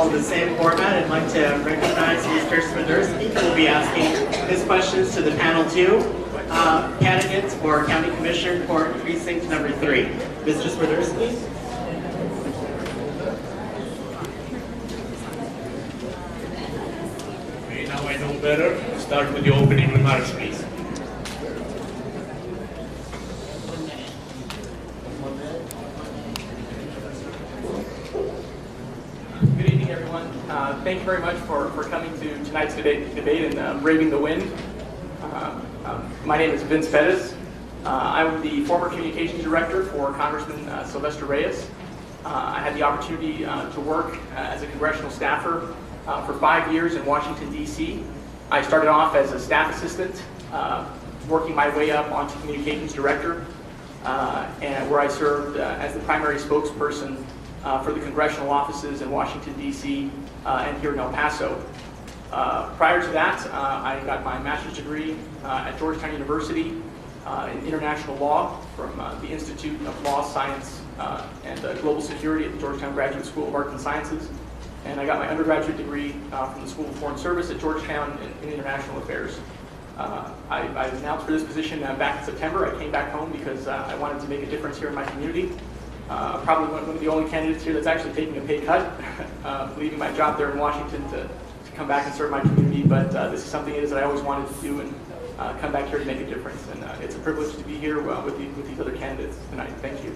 follow the same format. I'd like to recognize Mr. Swiderski, who will be asking his questions to the panel 2 candidates for County Commissioner for Precinct number 3. Mr. Swiderski. Okay, now I know better. Start with the opening remarks, please. Good evening, everyone. Thank you very much for coming to tonight's debate and braving the wind. My name is Vince Pettis. I'm the former communications director for Congressman Sylvester Reyes. I had the opportunity to work as a congressional staffer for 5 years in Washington, D.C. I started off as a staff assistant, working my way up onto communications director, and where I served as the primary spokesperson for the congressional offices in Washington, D.C. And here in El Paso. Prior to that, I got my master's degree at Georgetown University in international law from the Institute of Law, Science, and Global Security at the Georgetown Graduate School of Arts and Sciences. And I got my undergraduate degree from the School of Foreign Service at Georgetown in international affairs. I was announced for this position back in September. I came back home because I wanted to make a difference here in my community. Probably one of the only candidates here that's actually taking a pay cut, leaving my job there in Washington to come back and serve my community. But this is something that I always wanted to do and come back here to make a difference. And it's a privilege to be here with these other candidates tonight. Thank you.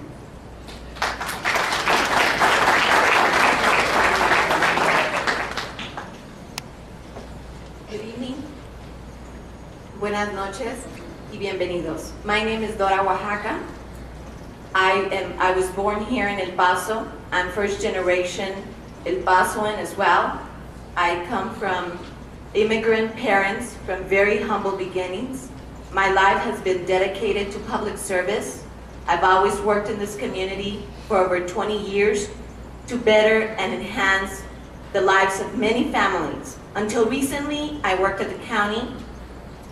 Good evening. Buenas noches y bienvenidos. My name is Dora Oaxaca. I was born here in El Paso. I'm first generation El Pasoan as well. I come from immigrant parents from very humble beginnings. My life has been dedicated to public service. I've always worked in this community for over 20 years to better and enhance the lives of many families. Until recently, I worked at the county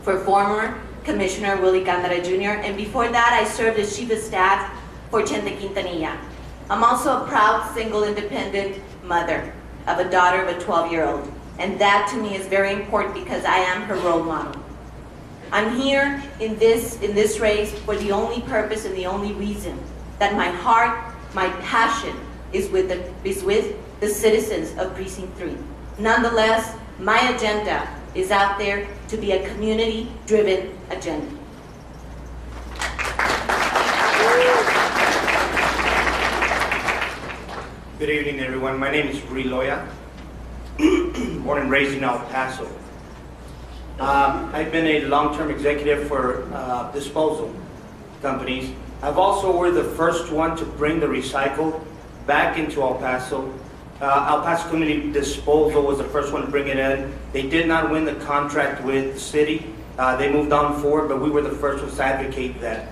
for former Commissioner Willie Candara Jr., and before that, I served as Chief of Staff for Chente Quintanilla. I'm also a proud single independent mother of a daughter of a 12-year-old. And that to me is very important because I am her role model. I'm here in this race for the only purpose and the only reason that my heart, my passion is with the citizens of Precinct 3. Nonetheless, my agenda is out there to be a community-driven agenda. Good evening, everyone. My name is Rui Loya, born and raised in El Paso. I've been a long-term executive for disposal companies. I've also were the first one to bring the recycle back into El Paso. El Paso Community Disposal was the first one to bring it in. They did not win the contract with the city. They moved on forward, but we were the first ones to advocate that.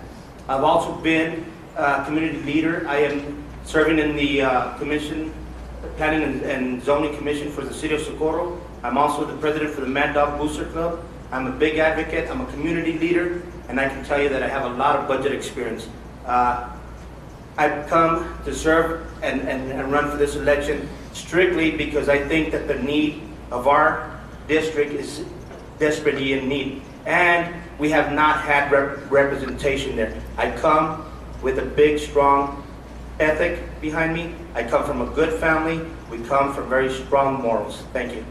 I've also been a community leader. I am serving in the Planning and Zoning Commission for the City of Socorro. I'm also the president for the Mad Dog Booster Club. I'm a big advocate, I'm a community leader, and I can tell you that I have a lot of budget experience. I've come to serve and run for this election strictly because I think that the need of our district is desperately in need. And we have not had representation there. I come with a big, strong ethic behind me. I come from a good family. We come from very strong morals. Thank you.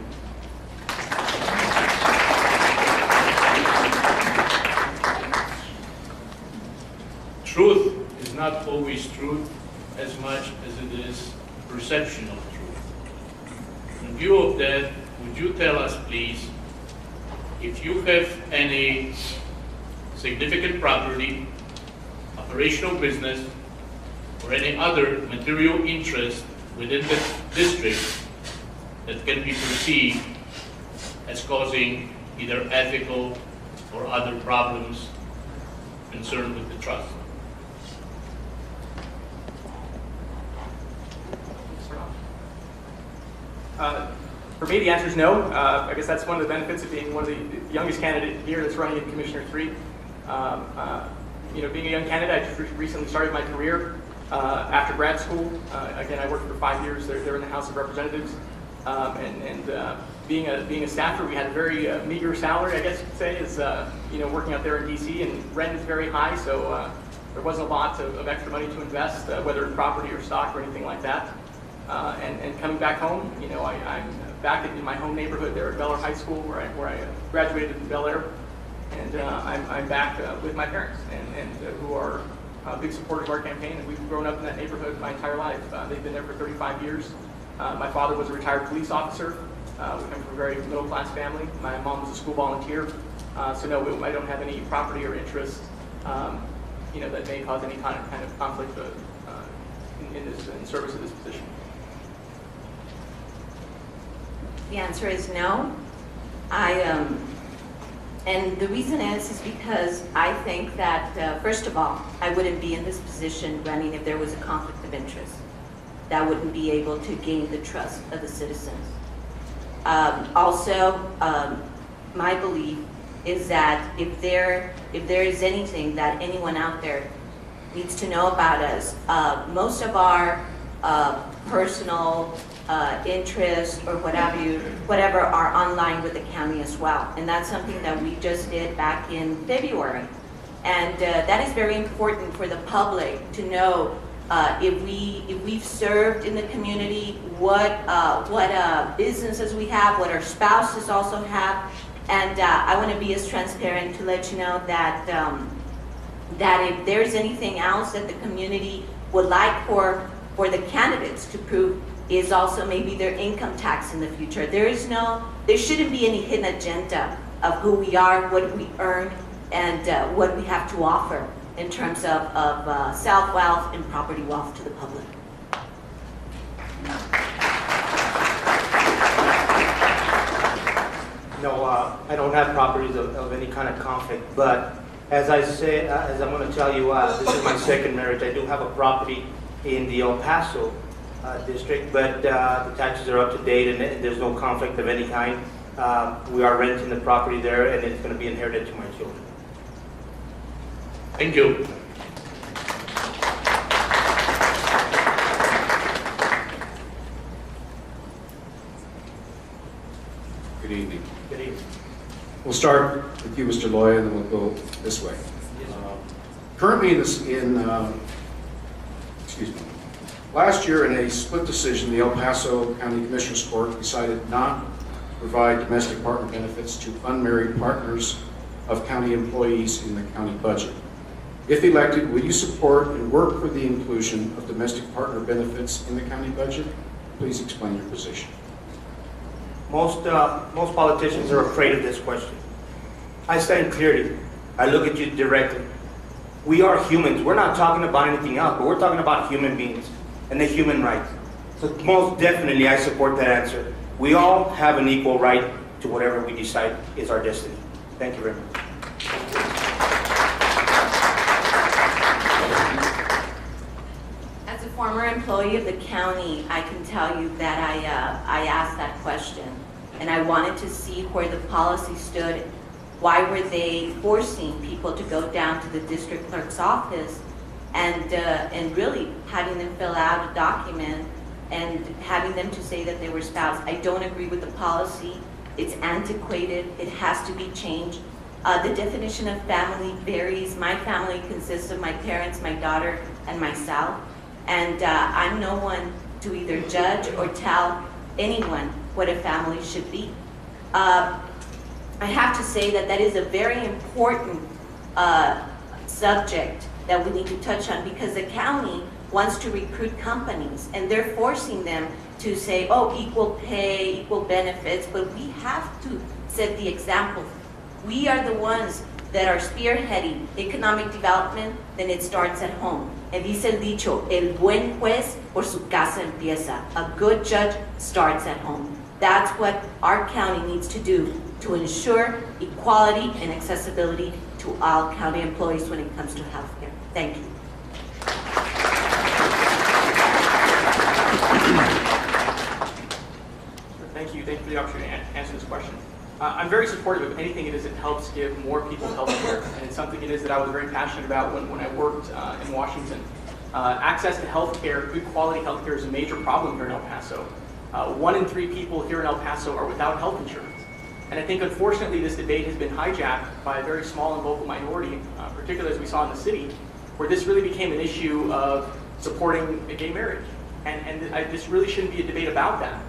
Truth is not always truth as much as it is perception of truth. In view of that, would you tell us, please, if you have any significant property, operational business, or any other material interest within the district that can be perceived as causing either ethical or other problems concerned with the trust? For me, the answer is no. I guess that's one of the benefits of being one of the youngest candidate here that's running in Commissioner 3. Being a young candidate, I just recently started my career after grad school. Again, I worked for 5 years there in the House of Representatives. Being a staffer, we had a very meager salary, I guess you could say, is working out there in DC, and rent is very high, so there wasn't a lot of extra money to invest, whether in property or stock or anything like that. And coming back home, I'm back in my home neighborhood there at Bel Air High School, where I graduated in Bel Air, and I'm back with my parents, and who are big supporters of our campaign, and we've grown up in that neighborhood my entire life. They've been there for 35 years. My father was a retired police officer. We come from a very middle-class family. My mom was a school volunteer. So no, I don't have any property or interest, that may cause any kind of conflict in service of this position. The answer is no. And the reason is because I think that, first of all, I wouldn't be in this position running if there was a conflict of interest. That wouldn't be able to gain the trust of the citizens. Also, my belief is that if there is anything that anyone out there needs to know about us, most of our personal interests or whatever are online with the county as well. And that's something that we just did back in February. And that is very important for the public to know if we've served in the community, what businesses we have, what our spouses also have. And I want to be as transparent to let you know that that if there's anything else that the community would like for the candidates to prove, is also maybe their income tax in the future. There shouldn't be any hidden agenda of who we are, what we earn, and what we have to offer in terms of self-wealth and property wealth to the public. No, I don't have properties of any kind of conflict, but as I say, as I'm going to tell you, this is my second marriage. I do have a property in the El Paso district, but the taxes are up to date and there's no conflict of any kind. We are renting the property there, and it's going to be inherited to my children. Thank you. Good evening. Good evening. We'll start with you, Mr. Loya, and then we'll go this way. Currently last year in a split decision, the El Paso County Commissioners Court decided not to provide domestic partner benefits to unmarried partners of county employees in the county budget. If elected, will you support and work for the inclusion of domestic partner benefits in the county budget? Please explain your position. Most politicians are afraid of this question. I stand clearly. I look at you directly. We are humans. We're not talking about anything else, but we're talking about human beings and the human rights. So most definitely I support that answer. We all have an equal right to whatever we decide is our destiny. Thank you very much. As a former employee of the county, I can tell you that I asked that question, and I wanted to see where the policy stood. Why were they forcing people to go down to the district clerk's office and really having them fill out a document and having them to say that they were spouse? I don't agree with the policy. It's antiquated. It has to be changed. The definition of family varies. My family consists of my parents, my daughter, and myself. And I'm no one to either judge or tell anyone what a family should be. I have to say that is a very important subject that we need to touch on, because the county wants to recruit companies and they're forcing them to say, oh, equal pay, equal benefits, but we have to set the example. We are the ones that are spearheading economic development, then it starts at home. And dice el dicho, el buen juez por su casa empieza. A good judge starts at home. That's what our county needs to do to ensure equality and accessibility to all county employees when it comes to health care. Thank you. Thank you for the opportunity to answer this question. I'm very supportive of anything it is that helps give more people health care, and it's something it is that I was very passionate about when I worked in Washington. Access to health care, good quality health care, is a major problem here in El Paso. 1 in 3 people here in El Paso are without health insurance. And I think, unfortunately, this debate has been hijacked by a very small and vocal minority, particularly as we saw in the city, where this really became an issue of supporting a gay marriage. And this really shouldn't be a debate about that.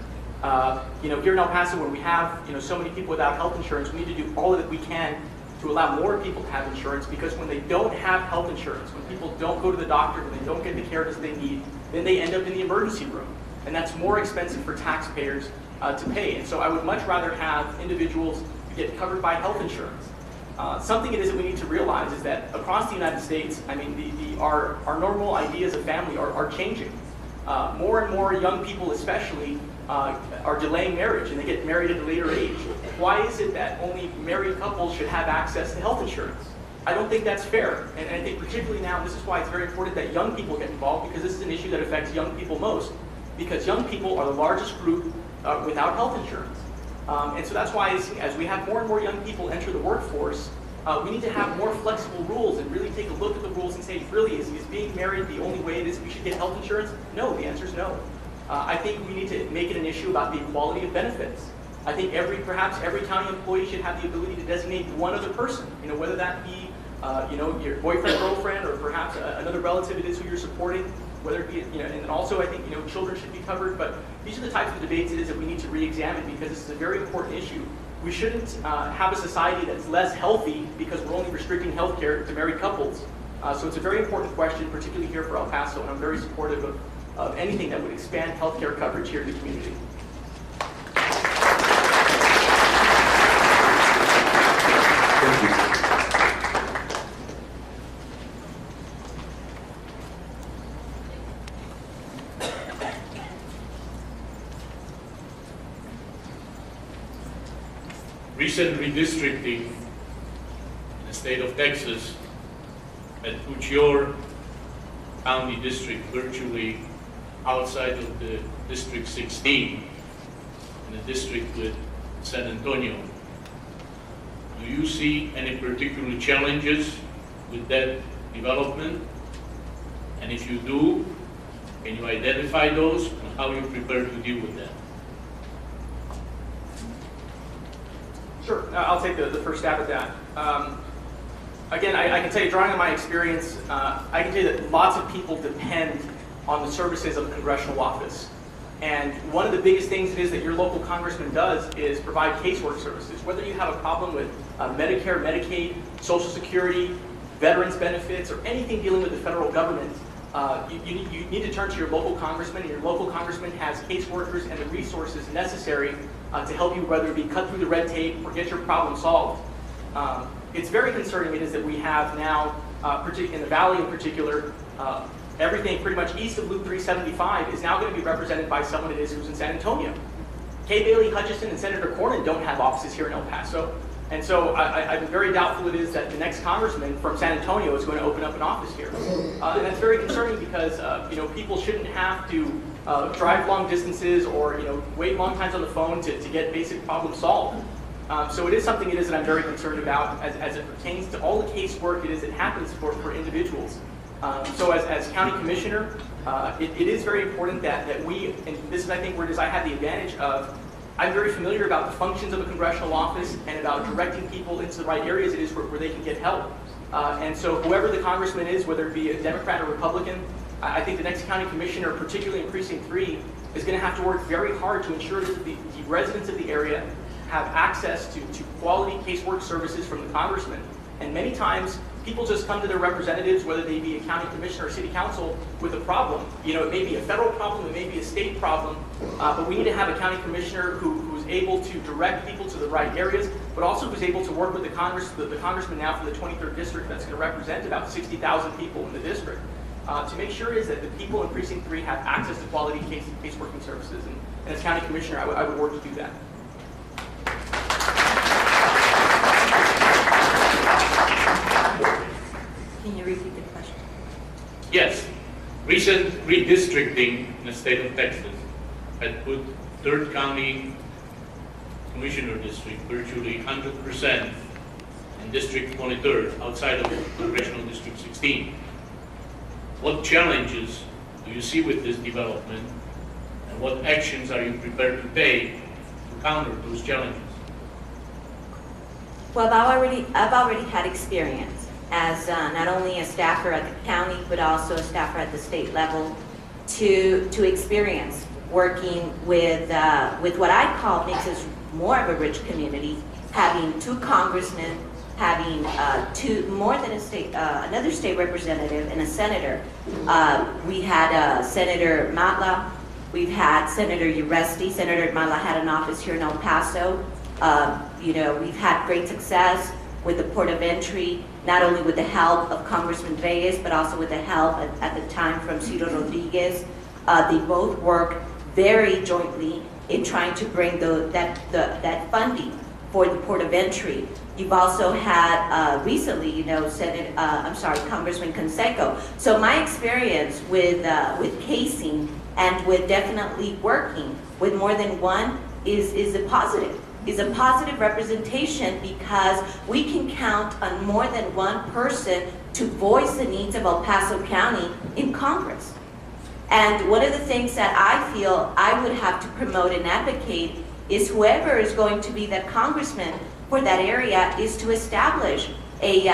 Here in El Paso, when we have so many people without health insurance, we need to do all that we can to allow more people to have insurance, because when they don't have health insurance, when people don't go to the doctor, when they don't get the care that they need, then they end up in the emergency room. And that's more expensive for taxpayers to pay. And so I would much rather have individuals get covered by health insurance. Something it is that we need to realize is that across the United States, I mean, our normal ideas of family are changing. More and more young people especially are delaying marriage, and they get married at a later age. Why is it that only married couples should have access to health insurance? I don't think that's fair. And I think particularly now, this is why it's very important that young people get involved, because this is an issue that affects young people most. Because young people are the largest group without health insurance. And so that's why as we have more and more young people enter the workforce, we need to have more flexible rules and really take a look at the rules and say, really, is being married the only way it is we should get health insurance? No, the answer is no. I think we need to make it an issue about the equality of benefits. I think perhaps every county employee should have the ability to designate one other person, whether that be your boyfriend, girlfriend, or perhaps another relative it is who you're supporting, whether it be, and also I think, children should be covered, but these are the types of debates it is that we need to re-examine, because this is a very important issue. We shouldn't have a society that's less healthy because we're only restricting health care to married couples. So it's a very important question, particularly here for El Paso, and I'm very supportive of anything that would expand health care coverage here in the community. Thank you. Recent redistricting in the state of Texas had put your county district virtually outside of the District 16, in the district with San Antonio. Do you see any particular challenges with that development? And if you do, can you identify those and how you prepare to deal with that? Sure, I'll take the first stab at that. Again, I can tell you, drawing on my experience, I can tell you that lots of people depend on the services of a congressional office. And one of the biggest things it is that your local congressman does is provide casework services. Whether you have a problem with Medicare, Medicaid, Social Security, veterans benefits, or anything dealing with the federal government, you need to turn to your local congressman, and your local congressman has caseworkers and the resources necessary to help you, whether it be cut through the red tape or get your problem solved. It's very concerning it is that we have now, in the Valley in particular, everything pretty much east of Loop 375 is now going to be represented by someone it is who's in San Antonio. Kay Bailey Hutchison and Senator Cornyn don't have offices here in El Paso. And so I'm very doubtful it is that the next congressman from San Antonio is going to open up an office here. And that's very concerning because people shouldn't have to drive long distances or wait long times on the phone to get basic problems solved. So it is something it is that I'm very concerned about as it pertains to all the casework it is that happens for individuals. So as county commissioner, it is very important that we, and this is I think where it is I have the advantage of, I'm very familiar about the functions of a congressional office and about directing people into the right areas it is where they can get help. And so whoever the congressman is, whether it be a Democrat or Republican, I think the next county commissioner, particularly in Precinct 3, is going to have to work very hard to ensure that the residents of the area have access to quality casework services from the congressman. And many times, people just come to their representatives, whether they be a county commissioner or city council, with a problem. It may be a federal problem, it may be a state problem, but we need to have a county commissioner who's able to direct people to the right areas, but also who's able to work with the congressman now from the 23rd district that's going to represent about 60,000 people in the district, to make sure is that the people in Precinct 3 have access to quality caseworking services. And as county commissioner, I would work to do that. Can you repeat the question? Yes. Recent redistricting in the state of Texas had put 3rd County Commissioner District virtually 100% in District 23rd outside of Congressional District 16. What challenges do you see with this development? And And what actions are you prepared to take to counter those challenges? Well, I've already had experience as not only a staffer at the county, but also a staffer at the state level to experience working with what I call makes us more of a rich community, having 2 congressmen, having more than another state representative and a senator. We had Senator Matla, we've had Senator Uresti. Senator Matla had an office here in El Paso. We've had great success with the port of entry, not only with the help of Congressman Reyes, but also with the help at the time from Ciro Rodriguez. They both work very jointly in trying to bring that funding for the port of entry. You've also had recently, Congressman Canseco. So my experience with casing and with definitely working with more than one is a positive representation, because we can count on more than one person to voice the needs of El Paso County in Congress. And one of the things that I feel I would have to promote and advocate is whoever is going to be that congressman for that area is to establish a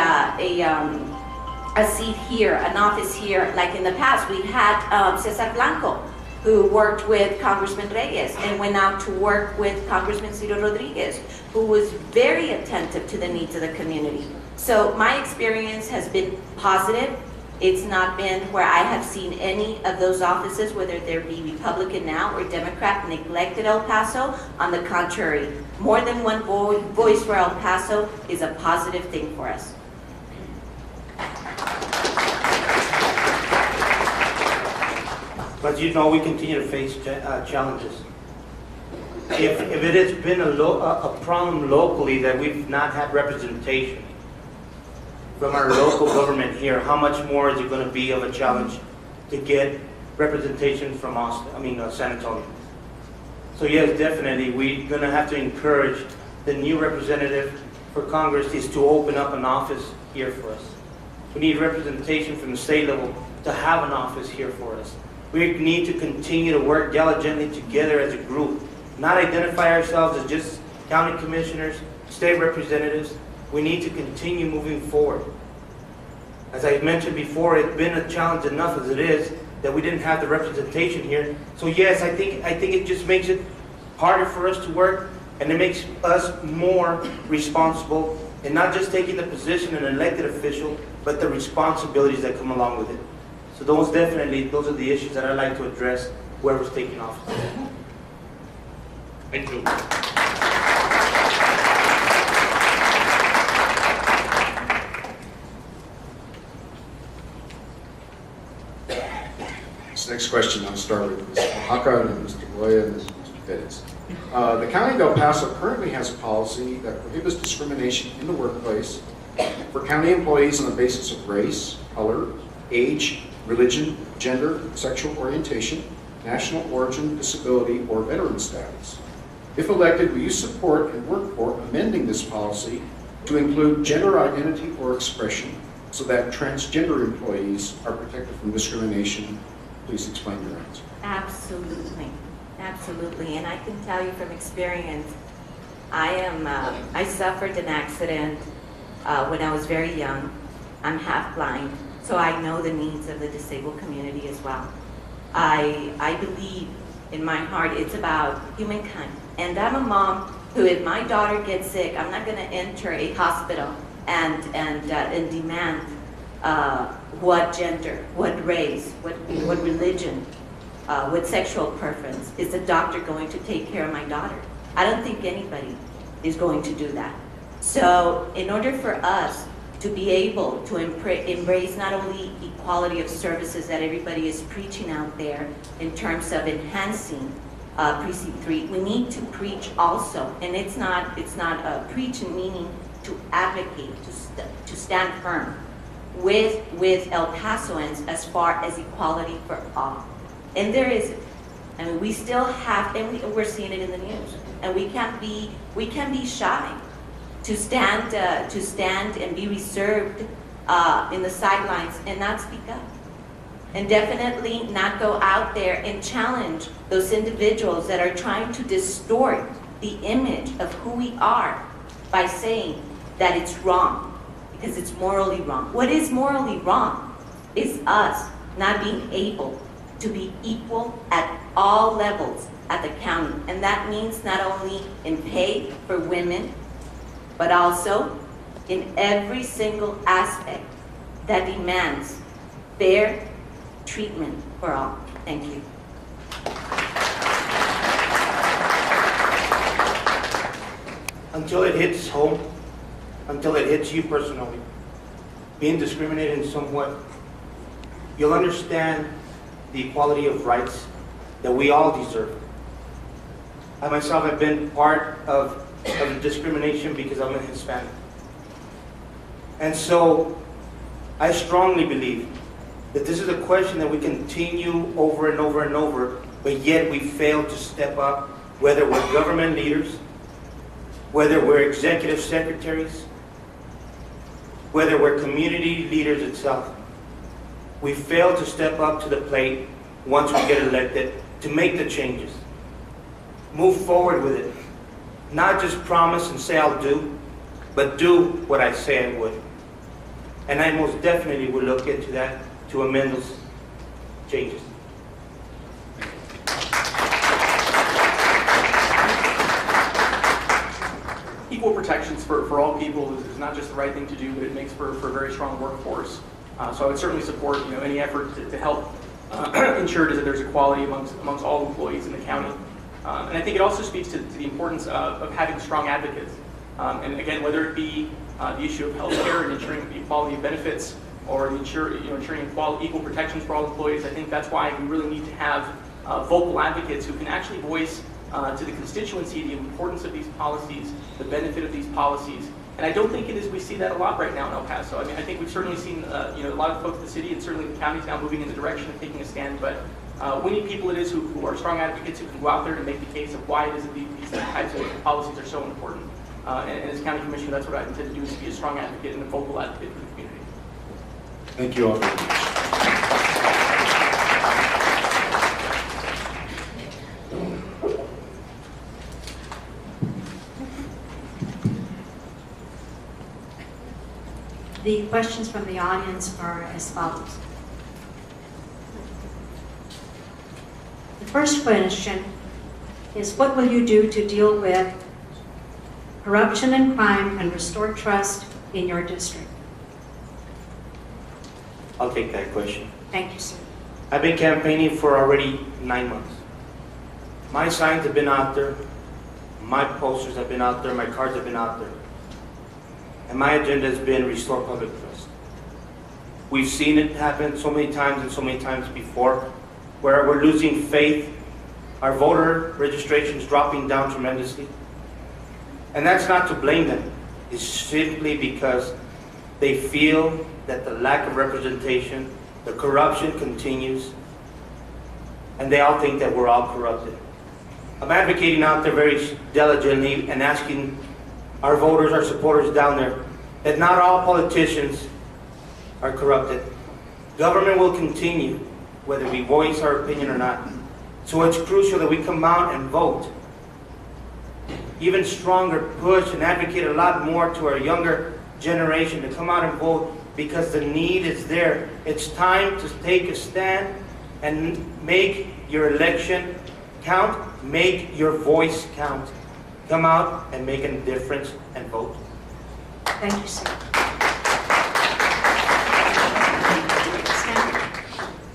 seat here, an office here. Like in the past, we had Cesar Blanco, who worked with Congressman Reyes and went out to work with Congressman Ciro Rodriguez, who was very attentive to the needs of the community. So my experience has been positive. It's not been where I have seen any of those offices, whether there be Republican now or Democrat, neglected El Paso. On the contrary, more than one voice for El Paso is a positive thing for us. But you know, we continue to face challenges. If it has been a problem locally that we've not had representation from our local government here, how much more is it going to be of a challenge to get representation from San Antonio? So yes, definitely, we're going to have to encourage the new representative for Congress is to open up an office here for us. We need representation from the state level to have an office here for us. We need to continue to work diligently together as a group, not identify ourselves as just county commissioners, state representatives. We need to continue moving forward. As I mentioned before, it's been a challenge enough as it is that we didn't have the representation here. So yes, I think it just makes it harder for us to work, and it makes us more responsible in not just taking the position of an elected official, but the responsibilities that come along with it. So those are the issues that I'd like to address whoever's taking office. Thank you. This next question, I'll start with Ms. Oaxaca and Mr. Goya and Mr. Pettis. The County of El Paso currently has a policy that prohibits discrimination in the workplace for county employees on the basis of race, color, age, religion, gender, sexual orientation, national origin, disability, or veteran status. If elected, will you support and work for amending this policy to include gender identity or expression so that transgender employees are protected from discrimination? Please explain your answer. Absolutely, absolutely. And I can tell you from experience, I suffered an accident when I was very young. I'm half blind, so I know the needs of the disabled community as well. I believe in my heart it's about humankind. And I'm a mom who, if my daughter gets sick, I'm not going to enter a hospital and demand what gender, what race, what religion, what sexual preference. Is the doctor going to take care of my daughter? I don't think anybody is going to do that. So in order for us to be able to embrace not only equality of services that everybody is preaching out there in terms of enhancing Precinct 3, we need to preach also, and it's not preaching meaning to advocate, to stand firm with El Pasoans as far as equality for all. And there is, I mean, we still have, and we're seeing it in the news, and we can't be shy to stand and be reserved in the sidelines and not speak up, and definitely not go out there and challenge those individuals that are trying to distort the image of who we are by saying that it's wrong, because it's morally wrong. What is morally wrong is us not being able to be equal at all levels at the county. And that means not only in pay for women, but also in every single aspect that demands fair treatment for all. Thank you. Until it hits home, until it hits you personally, being discriminated in some way, you'll understand the equality of rights that we all deserve. I myself have been part of the discrimination because I'm a Hispanic. And so I strongly believe that this is a question that we continue over and over and over, but yet we fail to step up, whether we're government leaders, whether we're executive secretaries, whether we're community leaders itself. We fail to step up to the plate once we get elected to make the changes. Move forward with it. Not just promise and say I'll do, but do what I say I would. And I most definitely will look into that to amend those changes. Equal protections for all people is not just the right thing to do, but it makes for a very strong workforce. So I would certainly support any effort to help ensure that there's equality amongst all employees in the county. And I think it also speaks to the importance of having strong advocates. And again, whether it be the issue of health care and ensuring the equality of benefits, or ensuring equal protections for all employees, I think that's why we really need to have vocal advocates who can actually voice to the constituency the importance of these policies, the benefit of these policies. And I don't think we see that a lot right now in El Paso. I mean, I think we've certainly seen a lot of folks in the city and certainly the county is now moving in the direction of taking a stand, but we need people who are strong advocates who can go out there and make the case of why it is that these types of policies are so important. And as county commissioner, that's what I intend to do, is to be a strong advocate and a vocal advocate for the community. Thank you all very much. The questions from the audience are as follows. The first question is, what will you do to deal with corruption and crime and restore trust in your district? I'll take that question. Thank you, sir. I've been campaigning for already 9 months. My signs have been out there, my posters have been out there, my cards have been out there. And my agenda has been restore public trust. We've seen it happen so many times and so many times before, where we're losing faith, our voter registration is dropping down tremendously. And that's not to blame them. It's simply because they feel that the lack of representation, the corruption continues, and they all think that we're all corrupted. I'm advocating out there very diligently and asking our voters, our supporters down there, that not all politicians are corrupted. Government will continue, whether we voice our opinion or not. So it's crucial that we come out and vote. Even stronger, push and advocate a lot more to our younger generation to come out and vote, because the need is there. It's time to take a stand and make your election count, make your voice count. Come out and make a difference and vote. Thank you, sir.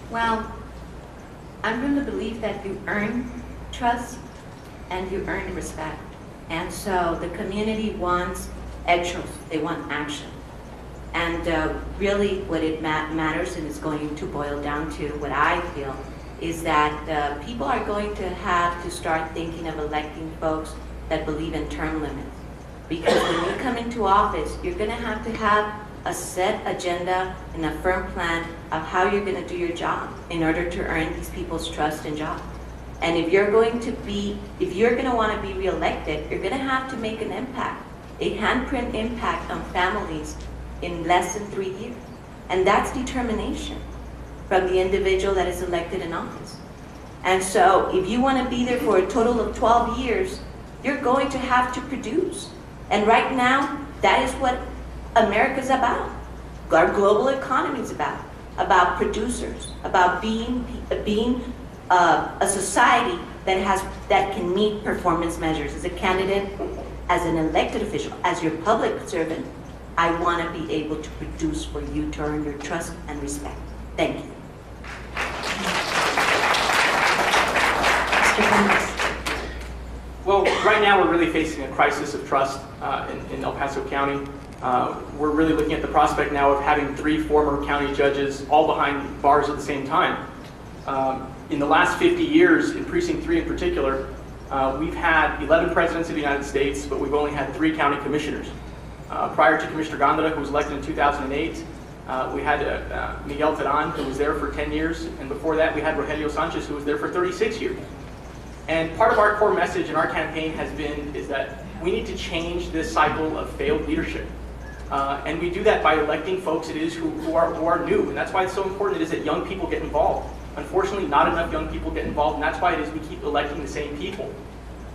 Well, I'm going to believe that you earn trust and you earn respect. And so the community wants actions, they want action. And really what it matters, and it's going to boil down to what I feel, is that people are going to have to start thinking of electing folks that believe in term limits. Because when you come into office, you're going to have a set agenda and a firm plan of how you're going to do your job in order to earn these people's trust and job. And if you're going to want to be reelected, you're going to have to make an impact, a handprint impact on families in less than 3 years. And that's determination from the individual that is elected in office. And so if you want to be there for a total of 12 years, you're going to have to produce. And right now, that is what America's about. Our global economy is about producers, about being a society that can meet performance measures. As a candidate, as an elected official, as your public servant, I want to be able to produce for you to earn your trust and respect. Thank you. Mr. Gomez. Well, right now we're really facing a crisis of trust in El Paso County. We're really looking at the prospect now of having 3 former county judges all behind bars at the same time. In the last 50 years, in Precinct 3 in particular, we've had 11 presidents of the United States, but we've only had 3 county commissioners. Prior to Commissioner Gondra, who was elected in 2008, we had Miguel Terán, who was there for 10 years, and before that we had Rogelio Sanchez, who was there for 36 years. And part of our core message in our campaign is that we need to change this cycle of failed leadership. And we do that by electing folks who are new, and that's why it's so important it is that young people get involved. Unfortunately, not enough young people get involved, and that's why it is we keep electing the same people.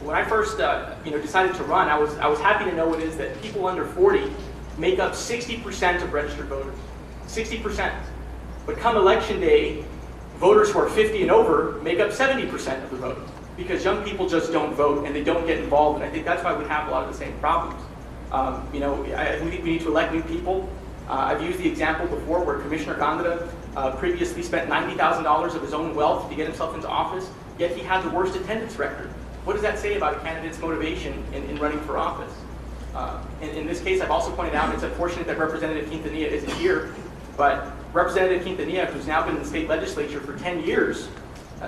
When I first decided to run, I was happy to know it is that people under 40 make up 60% of registered voters. 60%. But come election day, voters who are 50 and over make up 70% of the vote, because young people just don't vote and they don't get involved, and I think that's why we have a lot of the same problems. We need to elect new people. I've used the example before where Commissioner Gondra previously spent $90,000 of his own wealth to get himself into office, yet he had the worst attendance record. What does that say about a candidate's motivation in running for office? In this case, I've also pointed out it's unfortunate that Representative Quintanilla isn't here, but Representative Quintanilla, who's now been in the state legislature for 10 years,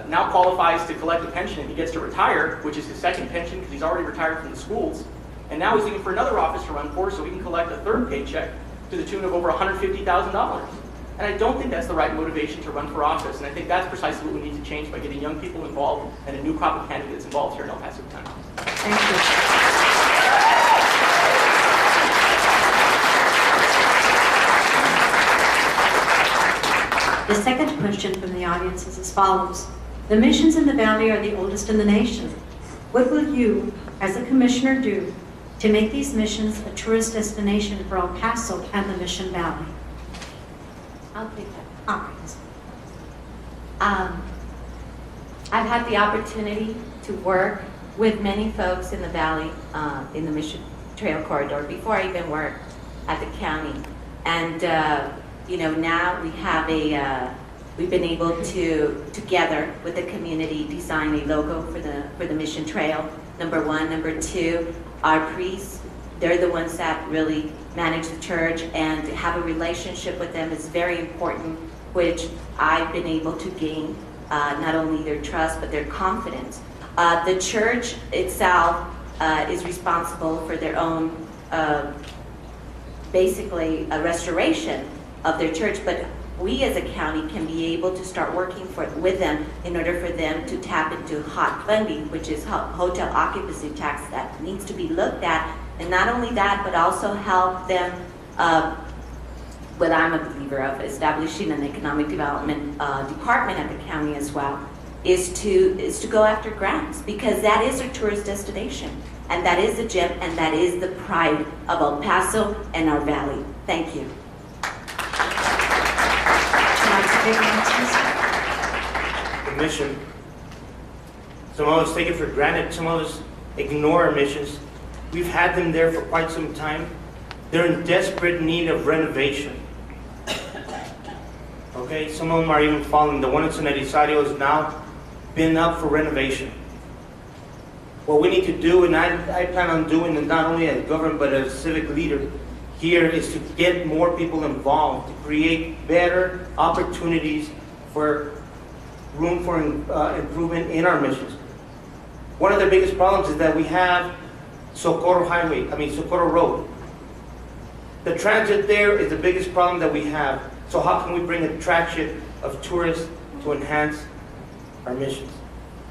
now qualifies to collect a pension and he gets to retire, which is his second pension because he's already retired from the schools. And now he's looking for another office to run for so he can collect a third paycheck to the tune of over $150,000. And I don't think that's the right motivation to run for office. And I think that's precisely what we need to change by getting young people involved and a new crop of candidates involved here in El Paso County. Thank you. The second question from the audience is as follows. The missions in the Valley are the oldest in the nation. What will you, as a commissioner, do to make these missions a tourist destination for El Paso and the Mission Valley? I'll take that. Ah, I've had the opportunity to work with many folks in the Valley, in the Mission Trail Corridor, before I even worked at the county. And, now we have we've been able to, together with the community, design a logo for the Mission Trail, number 1. Number 2, our priests, they're the ones that really manage the church, and to have a relationship with them is very important, which I've been able to gain not only their trust, but their confidence. The church itself is responsible for their own, basically, a restoration of their church, but we as a county can be able to start working with them in order for them to tap into hot funding, which is hotel occupancy tax that needs to be looked at. And not only that, but also help them, what I'm a believer of, establishing an economic development department at the county as well, is to go after grants, because that is a tourist destination, and that is the gem, and that is the pride of El Paso and our valley. Thank you. The mission. Some of us take it for granted. Some of us ignore our missions. We've had them there for quite some time. They're in desperate need of renovation. Okay, some of them are even falling. The one in San Elizario has now been up for renovation. What we need to do, and I plan on doing it not only as government but as a civic leader here, is to get more people involved, to create better opportunities for room for improvement in our missions. One of the biggest problems is that we have Socorro Road. The transit there is the biggest problem that we have. So how can we bring attraction of tourists to enhance our missions?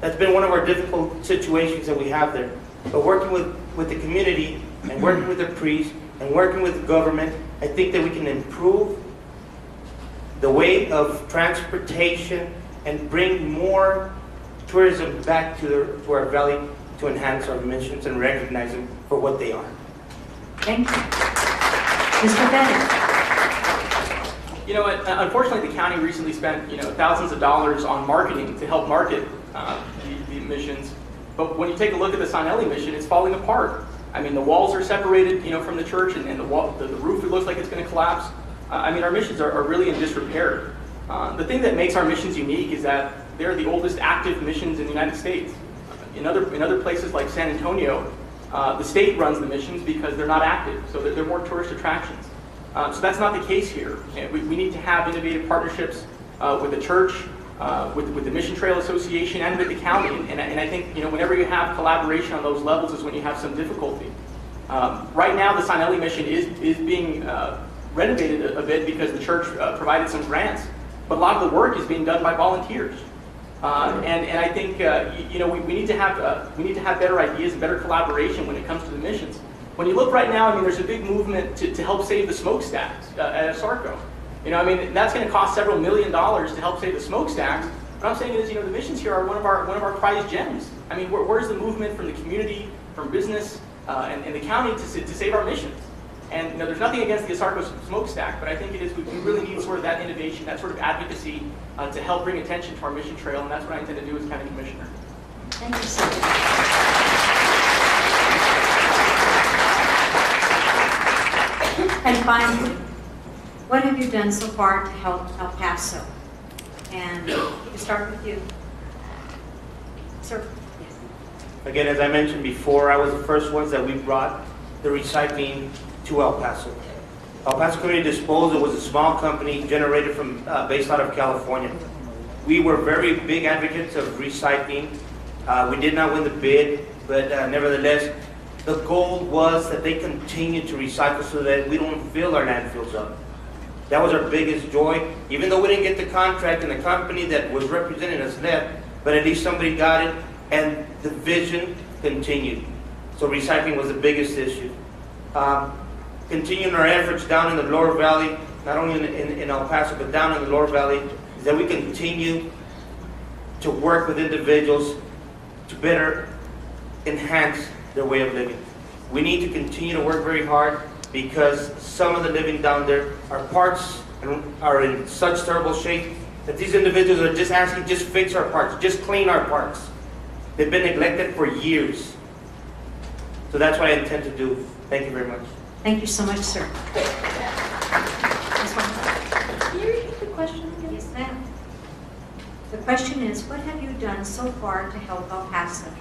That's been one of our difficult situations that we have there. But working with the community and working with the priests and working with the government, I think that we can improve the way of transportation and bring more tourism back to our valley to enhance our missions and recognize them for what they are. Thank you. Mr. Bennett. You know, unfortunately, the county recently spent, thousands of dollars on marketing to help market the missions. But when you take a look at the Sinelli mission, it's falling apart. I mean, the walls are separated, from the church, and the roof, it looks like it's going to collapse. I mean, our missions are really in disrepair. The thing that makes our missions unique is that they're the oldest active missions in the United States. In other places like San Antonio, the state runs the missions because they're not active, so they're more tourist attractions. So that's not the case here. We need to have innovative partnerships with the church, with the Mission Trail Association, and with the county. And I think whenever you have collaboration on those levels is when you have some difficulty. Right now, the Sinelli mission is being renovated a bit because the church provided some grants, but a lot of the work is being done by volunteers. And I think we need to have better ideas and better collaboration when it comes to the missions. When you look right now, I mean, there's a big movement to help save the smokestacks at Asarco. That's going to cost several $1 million to help save the smokestacks. What I'm saying is, the missions here are one of our prized gems. I mean, where's the movement from the community, from business, and the county to save our missions? And there's nothing against the Asarco smokestack, but I think we really need sort of that innovation, that sort of advocacy to help bring attention to our mission trail, and that's what I intend to do as county commissioner. Thank you, sir. And finally, what have you done so far to help El Paso? And to start with you, sir. Yes. Again, as I mentioned before, I was the first ones that we brought the recycling to El Paso. El Paso Community Disposal was a small company generated based out of California. We were very big advocates of recycling. We did not win the bid, but nevertheless, the goal was that they continue to recycle so that we don't fill our landfills up. That was our biggest joy. Even though we didn't get the contract and the company that was representing us left, but at least somebody got it and the vision continued. So recycling was the biggest issue. Continuing our efforts down in the Lower Valley, not only in El Paso, but down in the Lower Valley, is that we continue to work with individuals to better enhance their way of living. We need to continue to work very hard because some of the living down there, our parts are in such terrible shape that these individuals are just asking, just fix our parts, just clean our parts. They've been neglected for years. So that's what I intend to do. Thank you very much. Thank you so much, sir. Can you repeat the question again? Yes, ma'am. The question is, what have you done so far to help El Paso?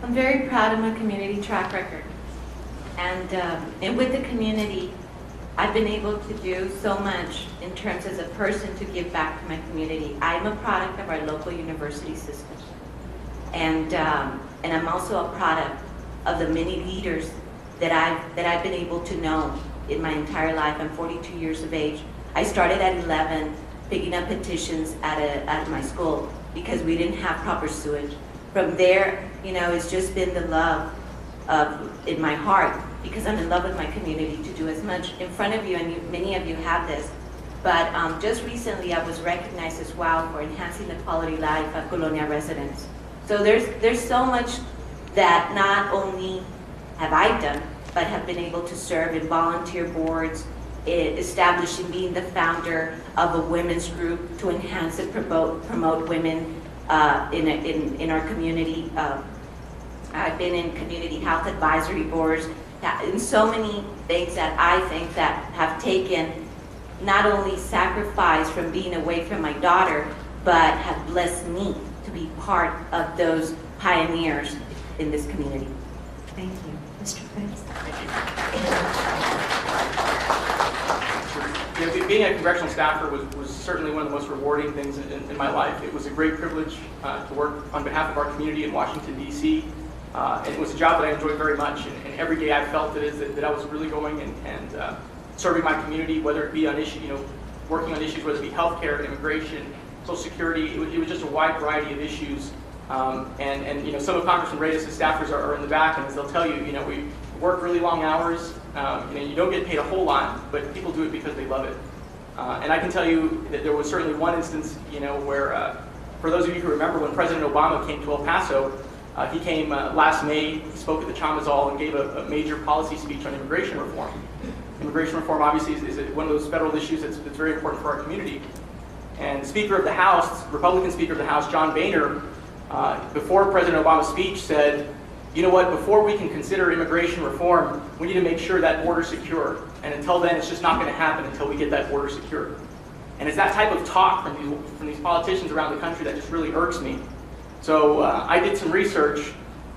I'm very proud of my community track record. And with the community, I've been able to do so much in terms as a person to give back to my community. I'm a product of our local university system. And I'm also a product of the many leaders that I've been able to know in my entire life. I'm 42 years of age. I started at 11 picking up petitions at my school because we didn't have proper sewage. From there, it's just been the love in my heart because I'm in love with my community to do as much in front of you, and many of you have this. But just recently, I was recognized as well for enhancing the quality of life of Colonia residents. So there's so much that not only have I done, but have been able to serve in volunteer boards, establishing, being the founder of a women's group to enhance and promote women in our community. I've been in community health advisory boards, and so many things that I think that have taken not only sacrifice from being away from my daughter, but have blessed me to be part of those pioneers in this community. Thank you. Mr. Prince. Being a congressional staffer was certainly one of the most rewarding things in my life. It was a great privilege to work on behalf of our community in Washington, D.C. And it was a job that I enjoyed very much. And every day I felt that I was really going and serving my community, whether it be on issues, working on issues, whether it be healthcare, immigration, Social Security. It was just a wide variety of issues. And some of Congressman Reyes' staffers are in the back, and as they'll tell you, we work really long hours. You don't get paid a whole lot, but people do it because they love it. And I can tell you that there was certainly one instance, where For those of you who remember, when President Obama came to El Paso, he came last May, he spoke at the Chamazal and gave a major policy speech on immigration reform. Immigration reform obviously is one of those federal issues that's very important for our community. And Speaker of the House, Republican Speaker of the House, John Boehner, before President Obama's speech said, you know what, before we can consider immigration reform, we need to make sure that border's secure. And until then, it's just not going to happen until we get that border secure. And it's that type of talk from these politicians around the country that just really irks me. So I did some research,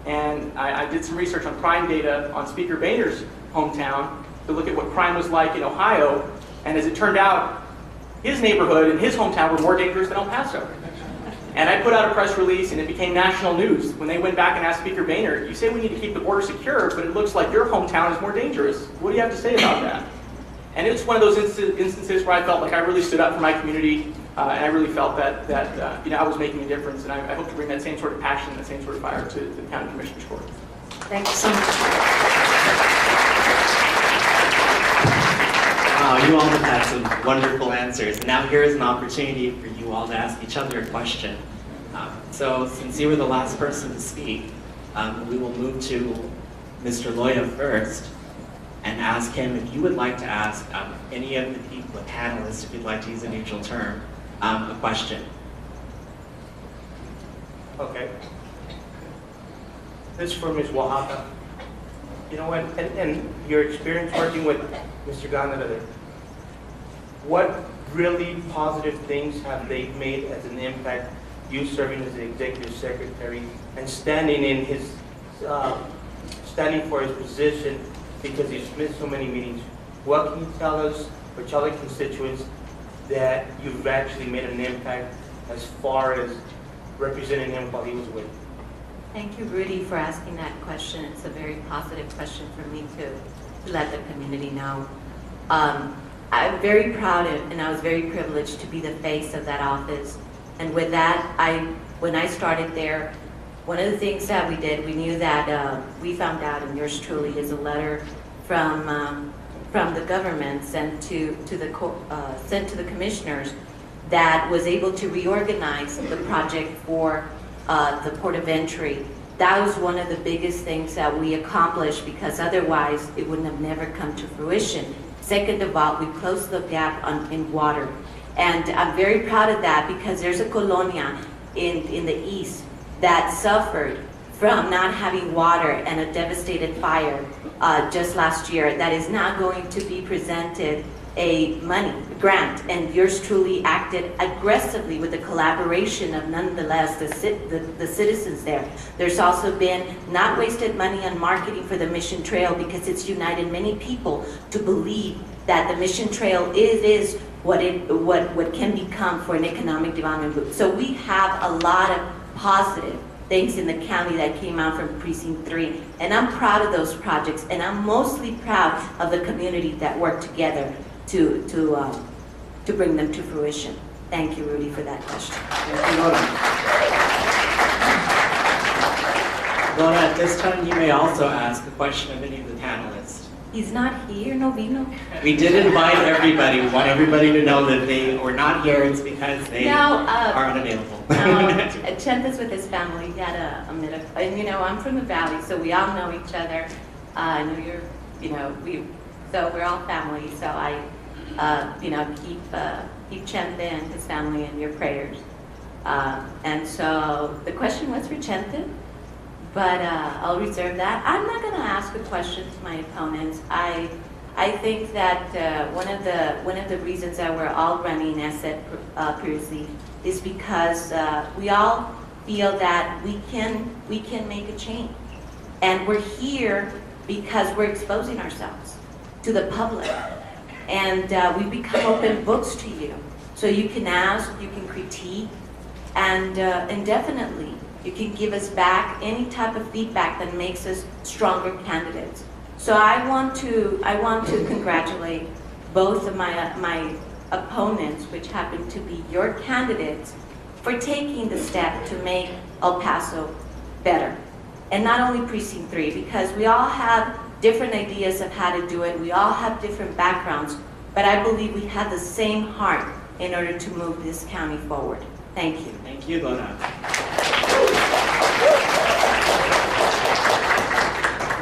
and I did some research on crime data on Speaker Boehner's hometown to look at what crime was like in Ohio. And as it turned out, his neighborhood and his hometown were more dangerous than El Paso. And I put out a press release, and it became national news. When they went back and asked Speaker Boehner, you say we need to keep the border secure, but it looks like your hometown is more dangerous. What do you have to say about that? And it's one of those instances where I felt like I really stood up for my community, and I really felt that I was making a difference, and I hope to bring that same sort of passion, that same sort of fire to the County Commissioner's Court. Thank you so much. Wow, you all have had some wonderful answers. And now here is an opportunity for you all to ask each other a question. So since you were the last person to speak, we will move to Mr. Loya first and ask him if you would like to ask any of the people, the panelists, if you'd like to use a neutral term, a question. Okay. This is for Ms. Oaxaca. You know what, and your experience working with Mr. Gandara, what really positive things have they made as an impact, you serving as the executive secretary and standing for his position because he's missed so many meetings? What can you tell us or tell the constituents that you've actually made an impact as far as representing him while he was away? Thank you, Rudy, for asking that question. It's a very positive question for me to let the community know. I'm very proud and I was very privileged to be the face of that office. And with that, when I started there, one of the things that we did, we knew that we found out, and yours truly is a letter from the government sent to the commissioners that was able to reorganize the project for the port of entry. That was one of the biggest things that we accomplished because otherwise it wouldn't have never come to fruition. Second of all, we closed the gap in water. And I'm very proud of that because there's a colonia in the east that suffered from not having water and a devastated fire just last year that is now going to be presented a grant, and yours truly acted aggressively with the collaboration of nonetheless the citizens there. There's also been not wasted money on marketing for the Mission Trail because it's united many people to believe that the Mission Trail is what can become for an economic development. So we have a lot of positive things in the county that came out from Precinct 3, and I'm proud of those projects, and I'm mostly proud of the community that worked together to bring them to fruition. Thank you, Rudy, for that question. Thank you, Laura. Laura, at this time, you may also ask a question of any of the panelists. He's not here, no vino. We did invite everybody. We want everybody to know that they were not here. It's because they are unavailable. Chenta's with his family. He had a medical, and I'm from the valley, so we all know each other. I know you're, so we're all family. So I, keep Chenta and his family in your prayers. And so the question was for Chenta, but I'll reserve that. I'm not going to ask a question to my opponents. I think that one of the reasons that we're all running, as said previously, is because we all feel that we can make a change, and we're here because we're exposing ourselves to the public, and we become open books to you, so you can ask, you can critique, and definitely you can give us back any type of feedback that makes us stronger candidates. So I want to congratulate both of my opponents, which happen to be your candidates, for taking the step to make El Paso better. And not only Precinct 3, because we all have different ideas of how to do it, we all have different backgrounds, but I believe we have the same heart in order to move this county forward. Thank you. Thank you, Dora.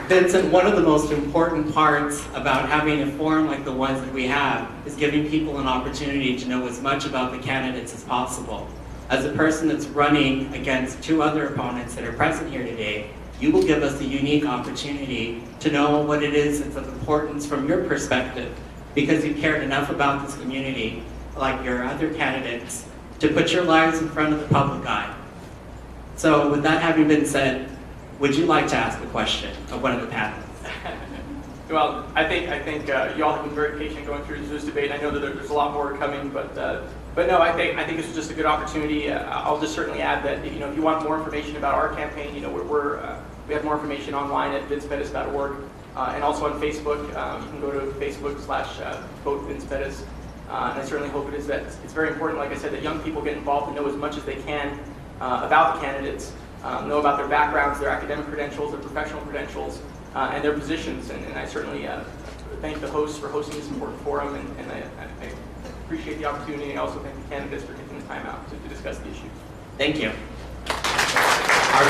Vincent, one of the most important parts about having a forum like the ones that we have is giving people an opportunity to know as much about the candidates as possible. As a person that's running against two other opponents that are present here today, you will give us a unique opportunity to know what it is that's of importance from your perspective, because you cared enough about this community, like your other candidates, to put your lives in front of the public eye. So with that having been said, would you like to ask a question of one of the panelists? Well, I think you all have been very patient going through this debate. I know that there's a lot more coming, but no, I think this is just a good opportunity. I'll just certainly add that if you want more information about our campaign, we have more information online at vincepettis.org and also on Facebook. You can go to Facebook/vote-VincePettis. And I certainly hope it's very important, like I said, that young people get involved and know as much as they can about the candidates. Know about their backgrounds, their academic credentials, their professional credentials, and their positions. And I certainly thank the hosts for hosting this important forum, and I appreciate the opportunity. I also thank the candidates for taking the time out to discuss the issues. Thank you. Our